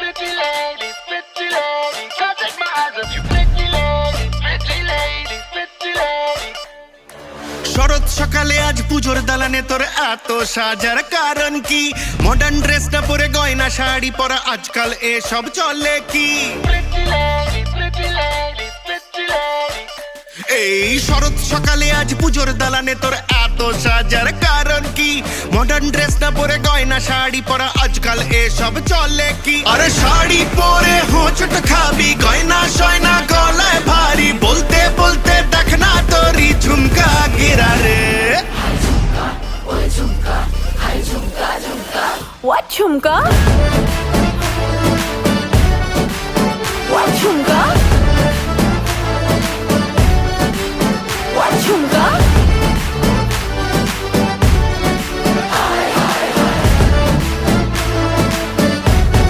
pretty lady, can't take my eyes off you, pretty lady, pretty lady, pretty lady. শরৎ সকালে আজ পুজোর দালানে তোর এত সাজার কারণ কি? মডার্ন ড্রেসটা পরে গয়না শাড়ি পরা আজকাল এসব চলে কি? Pretty lady, pretty lady, pretty lady. এই শরৎ সকালে আজ পুজোর দালানে তোর এত সাজার কারণ কি? মডার্ন ড্রেসটা পরে গয়না শাড়ি পরা আজকাল এসব চলে কি? আরে শাড়ি পরে হোঁচট খাবি, গয়না সয়না গলায় ভারী, বলতে বলতে দেখ না তোরই ঝুমকা গিরা রে। What, Chumka?